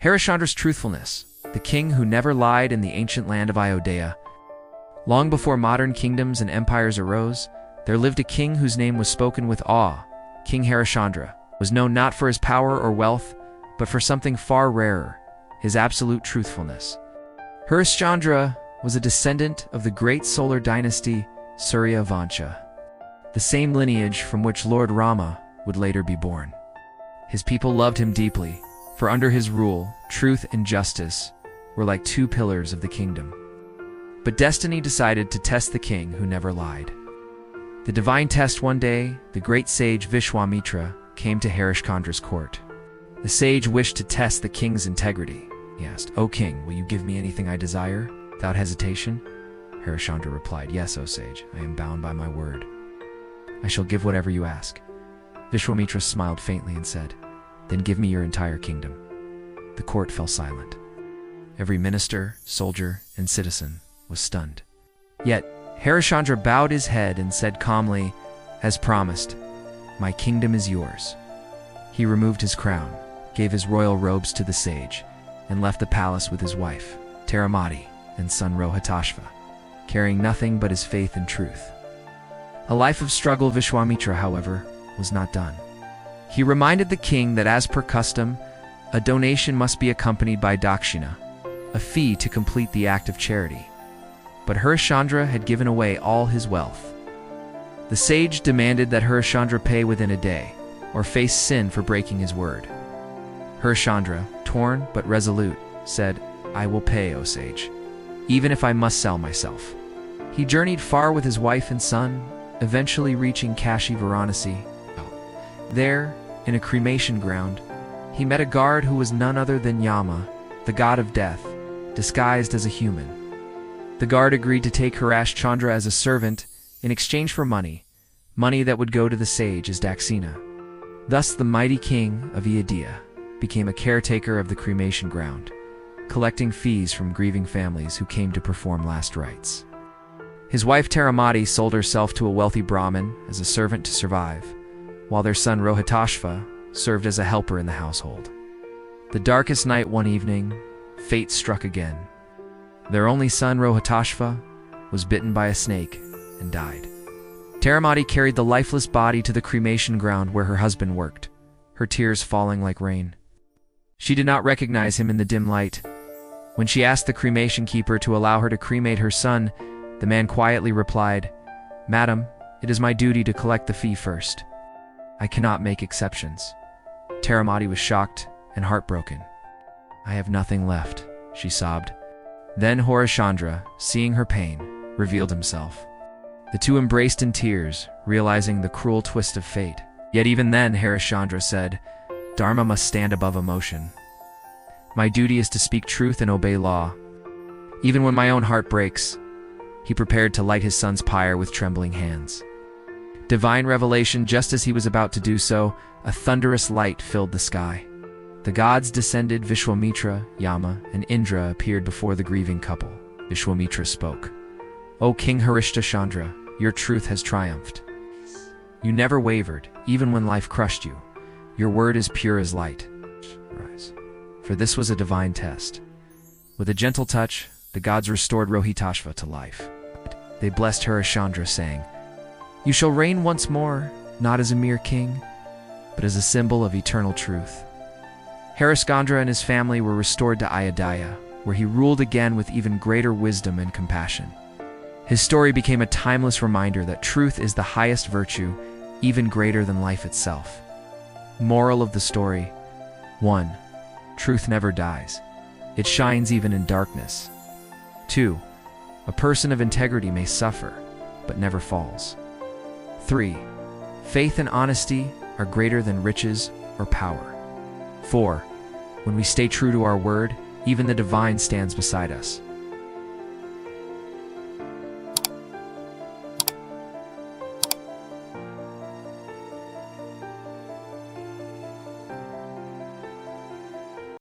Harishchandra's truthfulness, the king who never lied in the ancient land of Ayodhya. Long before modern kingdoms and empires arose, there lived a king whose name was spoken with awe. King Harishchandra was known not for his power or wealth, but for something far rarer, his absolute truthfulness. Harishchandra was a descendant of the great solar dynasty Surya Vansha, the same lineage from which Lord Rama would later be born. His people loved him deeply, for under his rule, truth and justice were like two pillars of the kingdom. But destiny decided to test the king who never lied. The divine test one day, the great sage Vishwamitra came to Harishchandra's court. The sage wished to test the king's integrity. He asked, "O king, will you give me anything I desire?" Without hesitation, Harishchandra replied, "Yes, O sage, I am bound by my word. I shall give whatever you ask." Vishwamitra smiled faintly and said, "Then give me your entire kingdom." The court fell silent. Every minister, soldier, and citizen was stunned. Yet, Harishchandra bowed his head and said calmly, "As promised, my kingdom is yours." He removed his crown, gave his royal robes to the sage, and left the palace with his wife, Taramati, and son Rohitashva, carrying nothing but his faith and truth. A life of struggle. Vishwamitra, however, was not done. He reminded the king that as per custom, a donation must be accompanied by dakshina, a fee to complete the act of charity. But Harishchandra had given away all his wealth. The sage demanded that Harishchandra pay within a day, or face sin for breaking his word. Harishchandra, torn but resolute, said, "I will pay, O sage, even if I must sell myself." He journeyed far with his wife and son, eventually reaching Kashi Varanasi. There, in a cremation ground, he met a guard who was none other than Yama, the god of death, disguised as a human. The guard agreed to take Harishchandra as a servant in exchange for money that would go to the sage as dakshina. Thus the mighty king of Ayodhya became a caretaker of the cremation ground, collecting fees from grieving families who came to perform last rites. His wife Taramati sold herself to a wealthy Brahmin as a servant to survive, while their son Rohitashva served as a helper in the household. The darkest night one evening, fate struck again. Their only son Rohitashva was bitten by a snake and died. Taramati carried the lifeless body to the cremation ground where her husband worked, her tears falling like rain. She did not recognize him in the dim light. When she asked the cremation keeper to allow her to cremate her son, the man quietly replied, "Madam, it is my duty to collect the fee first. I cannot make exceptions." Taramati was shocked and heartbroken. "I have nothing left," she sobbed. Then Harishchandra, seeing her pain, revealed himself. The two embraced in tears, realizing the cruel twist of fate. Yet even then, Harishchandra said, "Dharma must stand above emotion. My duty is to speak truth and obey law. Even when my own heart breaks." He prepared to light his son's pyre with trembling hands. Divine revelation. Just as he was about to do so, a thunderous light filled the sky. The gods descended. Vishwamitra, Yama, and Indra appeared before the grieving couple. Vishwamitra spoke. "O King Harishchandra, your truth has triumphed. You never wavered, even when life crushed you. Your word is pure as light." Rise. For this was a divine test. With a gentle touch, the gods restored Rohitashva to life. They blessed Harishchandra, saying, "You shall reign once more, not as a mere king, but as a symbol of eternal truth." Harishchandra and his family were restored to Ayodhya, where he ruled again with even greater wisdom and compassion. His story became a timeless reminder that truth is the highest virtue, even greater than life itself. Moral of the story: 1. Truth never dies. It shines even in darkness. 2. A person of integrity may suffer, but never falls. 3. Faith and honesty are greater than riches or power. 4. When we stay true to our word, even the divine stands beside us.